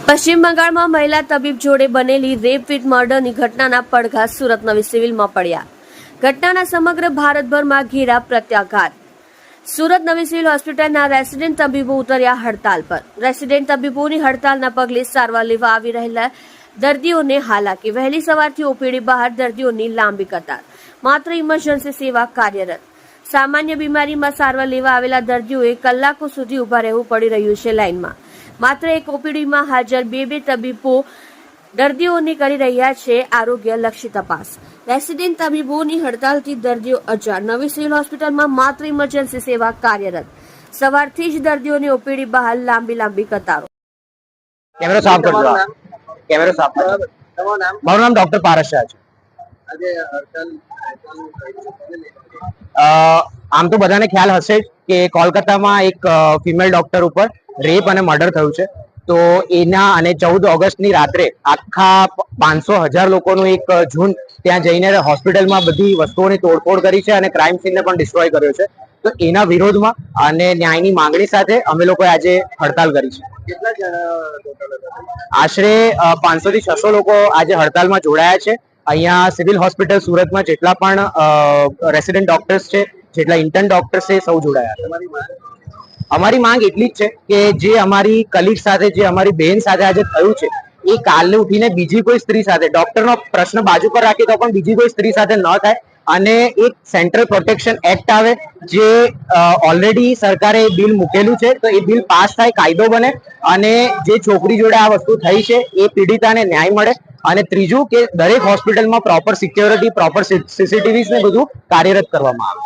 પશ્ચિમ બંગાળમાં મહિલા તબીબ જોડે બનેલી રેપ વિથ મર્ડરની ઘટનાના પડઘા સુરત નવી સિવિલમાં પડ્યા. ઘટનાના સમગ્ર ભારતભરમાં ઘેરા પ્રત્યાઘાત. સુરત નવી સિવિલ હોસ્પિટલના રેસિડેન્ટ તબીબો ઉતર્યા હડતાલ પર. રેસિડેન્ટ તબીબોની હડતાલના પગલે સારવાર લેવા આવી રહેલા દર્દીઓને હાલાકી. વહેલી સવારથી ઓપીડી બહાર દર્દીઓની લાંબી કતાર. માત્ર ઇમરજન્સી સેવા કાર્યરત. સામાન્ય બીમારીમાં સારવાર લેવા આવેલા દર્દીઓએ કલાકો સુધી ઉભા રહેવું પડી રહ્યું છે લાઇનમાં. માત્ર એક ઓપીડીમાં હાજર બે તબીબો દર્દીઓને કરી રહ્યા છે આરોગ્યલક્ષી તપાસ. રેસિડેન્ટ તબીબોની હડતાલથી દર્દીઓ અજાણ. નવી સિવિલ હોસ્પિટલમાં માત્ર ઇમરજન્સી સેવા કાર્યરત. સવારથી જ દર્દીઓની ઓપીડી બહાર લાંબી કતારો. કેમેરો સાફ કરજો. કેમેરો સાફ કરજો. મારું નામ ડોક્ટર પારસ શાહ છે. આમ તો બધાને ખ્યાલ હશે કે કોલકાતામાં એક ફિમેલ ડોક્ટર ઉપર રેપ અને મર્ડર થયું છે. તો એના અને 14 ઓગસ્ટની રાત્રે આખા 500,000 લોકોનું એક ઝુંડ ત્યાં જઈને હોસ્પિટલમાં બધી વસ્તુઓની તોડફોડ કરી છે અને ક્રાઇમ સીનને પણ ડિસ્ટ્રોય કર્યો છે. તો એના વિરોધમાં અને ન્યાયની માંગણી સાથે અમે લોકોએ આજે હડતાલ કરી છે. આશરે 500 થી 600 લોકો આજે હડતાલમાં જોડાયા છે. અહીંયા સિવિલ હોસ્પિટલ સુરતમાં જેટલા પણ રેસિડેન્ટ ડોક્ટર્સ છે, જેટલા ઇન્ટર્ન ડોક્ટર્સ છે, સૌ જોડાયા. અમારી માંગ એટલી જ છે કે જે અમારી કલીગ સાથે, જે અમારી બહેન સાથે આજે થયું છે, એ કાલને ઉઠીને બીજી કોઈ સ્ત્રી સાથે, ડોક્ટરનો પ્રશ્ન બાજુ પર રાખી તો પણ બીજી કોઈ સ્ત્રી સાથે ન થાય અને એક સેન્ટ્રલ પ્રોટેક્શન એક્ટ આવે, જે ઓલરેડી સરકારે બિલ મૂકેલું છે. તો એ બિલ પાસ થાય, કાયદો બને અને જે છોકરી જોડે આ વસ્તુ થઈ છે એ પીડિતાને ન્યાય મળે. અને ત્રીજું કે દરેક હોસ્પિટલમાં પ્રોપર સિક્યોરિટી, પ્રોપર સીસીટીવી ને બધું કાર્યરત કરવામાં આવે.